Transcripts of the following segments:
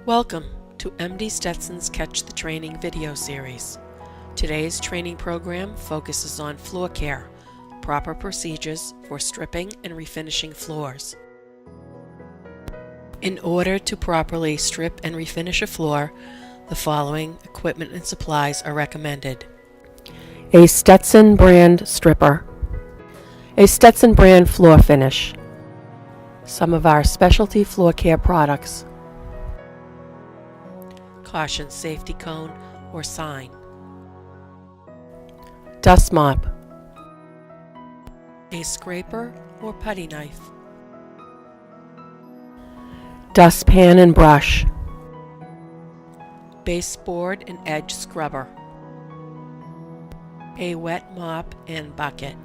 Welcome to MD Stetson's Catch the Training video series. Today's training program focuses on floor care, proper procedures for stripping and refinishing floors. In order to properly strip and refinish a floor, the following equipment and supplies are recommended. A Stetson brand stripper, a Stetson brand floor finish, some of our specialty floor care products, caution safety cone or sign, dust mop, a scraper or putty knife, dustpan and brush, baseboard and edge scrubber, a wet mop and bucket,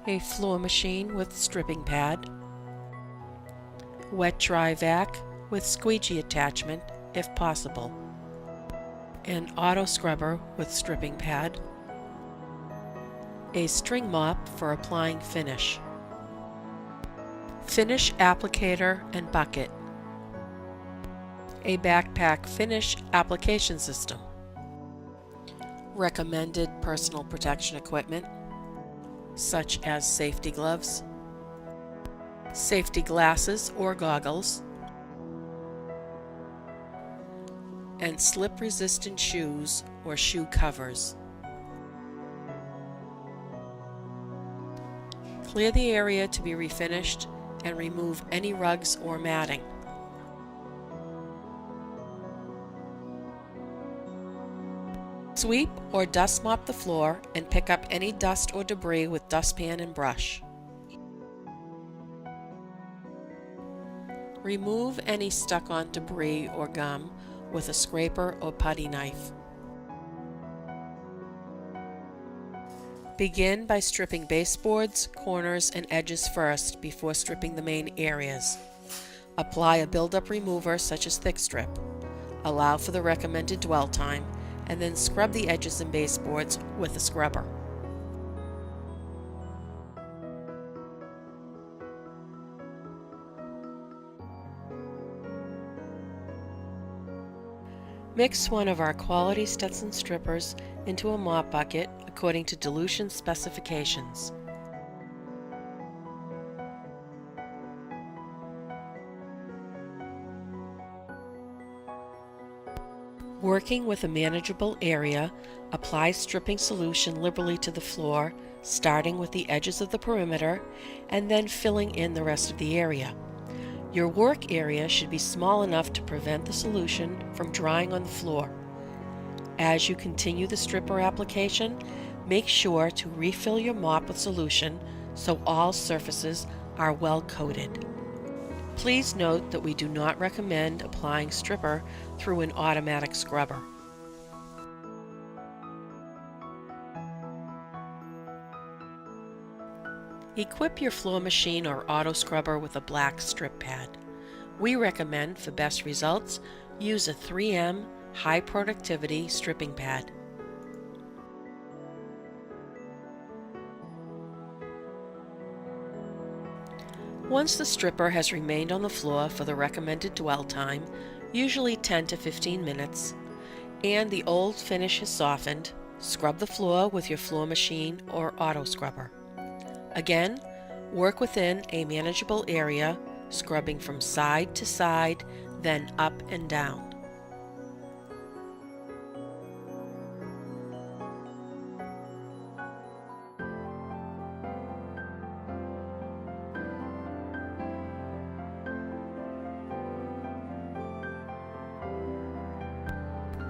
a floor machine with stripping pad, wet dry vac with squeegee attachment if possible, an auto scrubber with stripping pad, a string mop for applying finish, finish applicator and bucket, a backpack finish application system, recommended personal protection equipment such as safety gloves, safety glasses or goggles, and slip-resistant shoes or shoe covers. Clear the area to be refinished and remove any rugs or matting. Sweep or dust mop the floor and pick up any dust or debris with dustpan and brush. Remove any stuck-on debris or gum with a scraper or putty knife. Begin by stripping baseboards, corners, and edges first before stripping the main areas. Apply a buildup remover such as thick strip. Allow for the recommended dwell time, and then scrub the edges and baseboards with a scrubber. Mix one of our quality Stetson strippers into a mop bucket according to dilution specifications. Working with a manageable area, apply stripping solution liberally to the floor, starting with the edges of the perimeter and then filling in the rest of the area. Your work area should be small enough to prevent the solution from drying on the floor. As you continue the stripper application, make sure to refill your mop with solution so all surfaces are well coated. Please note that we do not recommend applying stripper through an automatic scrubber. Equip your floor machine or auto scrubber with a black strip pad. We recommend, for best results, use a 3M high productivity stripping pad. Once the stripper has remained on the floor for the recommended dwell time, usually 10 to 15 minutes, and the old finish has softened, scrub the floor with your floor machine or auto scrubber. Again, work within a manageable area, scrubbing from side to side, then up and down.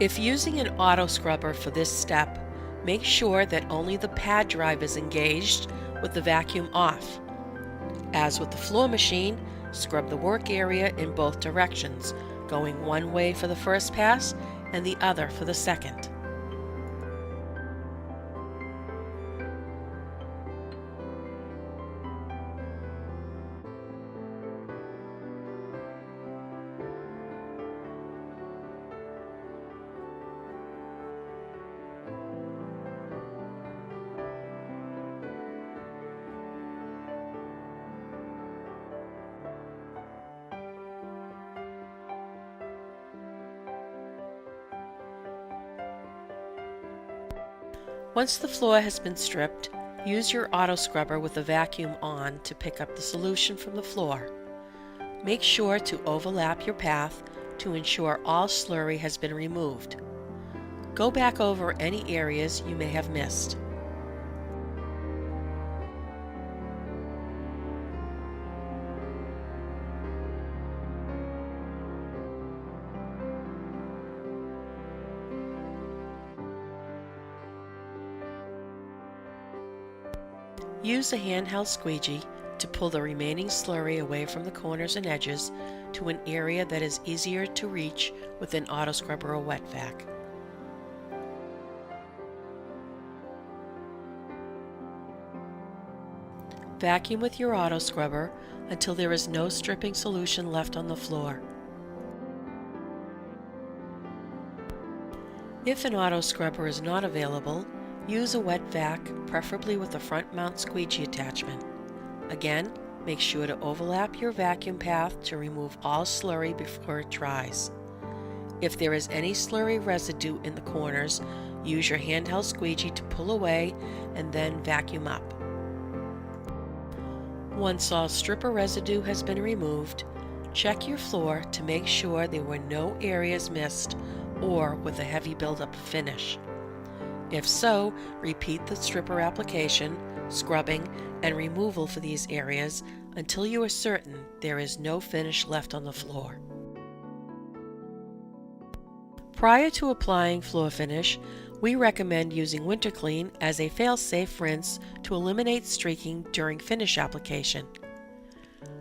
If using an auto scrubber for this step, make sure that only the pad drive is engaged with the vacuum off. As with the floor machine, scrub the work area in both directions, going one way for the first pass and the other for the second. Once the floor has been stripped, use your auto scrubber with the vacuum on to pick up the solution from the floor. Make sure to overlap your path to ensure all slurry has been removed. Go back over any areas you may have missed. Use a handheld squeegee to pull the remaining slurry away from the corners and edges to an area that is easier to reach with an auto scrubber or wet vac. Vacuum with your auto scrubber until there is no stripping solution left on the floor. If an auto scrubber is not available, use a wet vac, preferably with a front mount squeegee attachment. Again, make sure to overlap your vacuum path to remove all slurry before it dries. If there is any slurry residue in the corners, use your handheld squeegee to pull away and then vacuum up. Once all stripper residue has been removed, check your floor to make sure there were no areas missed or with a heavy buildup of finish. If so, repeat the stripper application, scrubbing, and removal for these areas until you are certain there is no finish left on the floor. Prior to applying floor finish, we recommend using Winter Clean as a fail-safe rinse to eliminate streaking during finish application.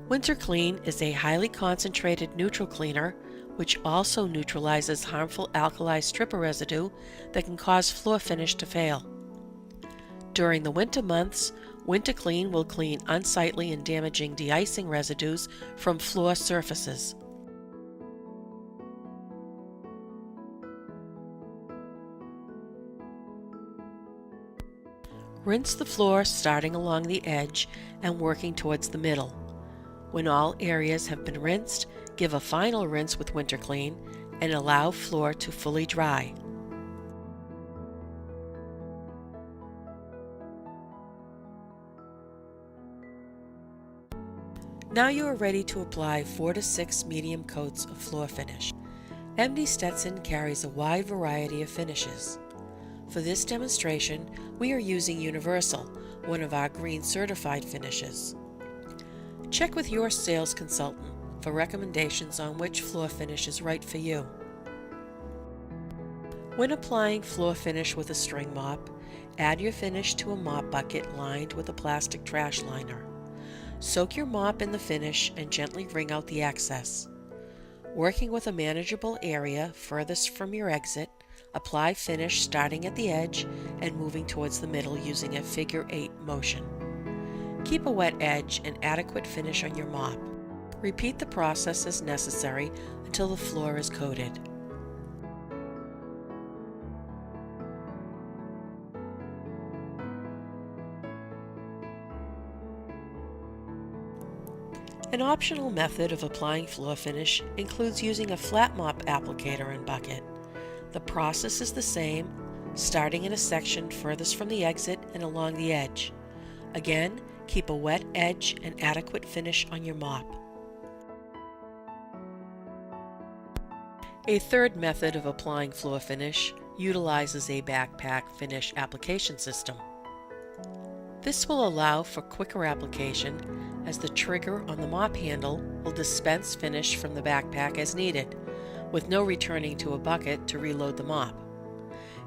Winter Clean is a highly concentrated neutral cleaner which also neutralizes harmful alkali stripper residue that can cause floor finish to fail. During the winter months, Winter Clean will clean unsightly and damaging de-icing residues from floor surfaces. Rinse the floor starting along the edge and working towards the middle. When all areas have been rinsed, give a final rinse with Winter Clean and allow floor to fully dry. Now you are ready to apply 4 to 6 medium coats of floor finish. MD Stetson carries a wide variety of finishes. For this demonstration, we are using Universal, one of our green certified finishes. Check with your sales consultant for recommendations on which floor finish is right for you. When applying floor finish with a string mop, add your finish to a mop bucket lined with a plastic trash liner. Soak your mop in the finish and gently wring out the excess. Working with a manageable area furthest from your exit, apply finish starting at the edge and moving towards the middle using a figure 8 motion. Keep a wet edge and adequate finish on your mop. Repeat the process as necessary until the floor is coated. An optional method of applying floor finish includes using a flat mop applicator and bucket. The process is the same, starting in a section furthest from the exit and along the edge. Again, keep a wet edge and adequate finish on your mop. A third method of applying floor finish utilizes a backpack finish application system. This will allow for quicker application as the trigger on the mop handle will dispense finish from the backpack as needed, with no returning to a bucket to reload the mop.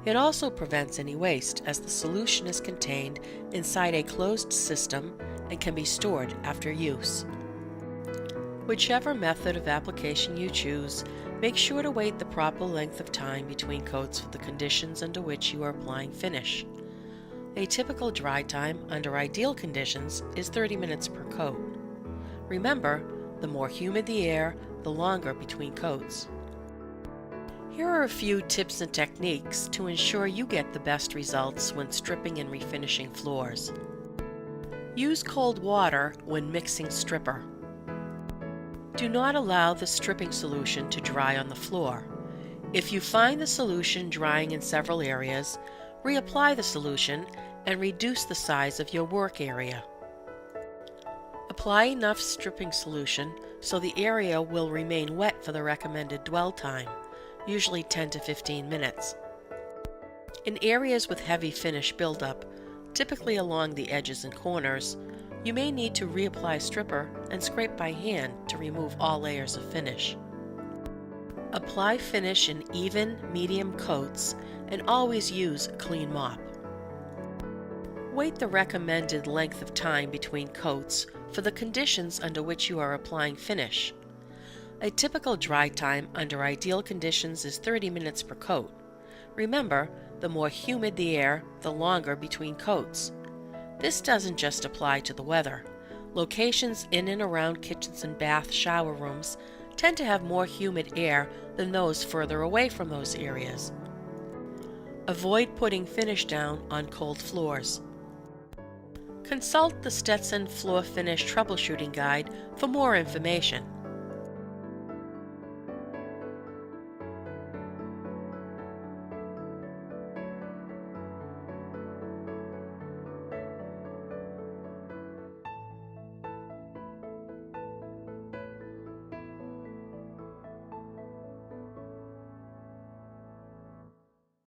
It also prevents any waste as the solution is contained inside a closed system and can be stored after use. Whichever method of application you choose, make sure to wait the proper length of time between coats for the conditions under which you are applying finish. A typical dry time under ideal conditions is 30 minutes per coat. Remember, the more humid the air, the longer between coats. Here are a few tips and techniques to ensure you get the best results when stripping and refinishing floors. Use cold water when mixing stripper. Do not allow the stripping solution to dry on the floor. If you find the solution drying in several areas, Reapply the solution and reduce the size of your work area. Apply enough stripping solution so the area will remain wet for the recommended dwell time, usually 10 to 15 minutes. In areas with heavy finish buildup, typically along the edges and corners, you may need to reapply stripper and scrape by hand to remove all layers of finish. Apply finish in even, medium coats and always use a clean mop. Wait the recommended length of time between coats for the conditions under which you are applying finish. A typical dry time under ideal conditions is 30 minutes per coat. Remember, the more humid the air, the longer between coats. This doesn't just apply to the weather. Locations in and around kitchens and bath shower rooms tend to have more humid air than those further away from those areas. Avoid putting finish down on cold floors. Consult the Stetson Floor Finish Troubleshooting Guide for more information.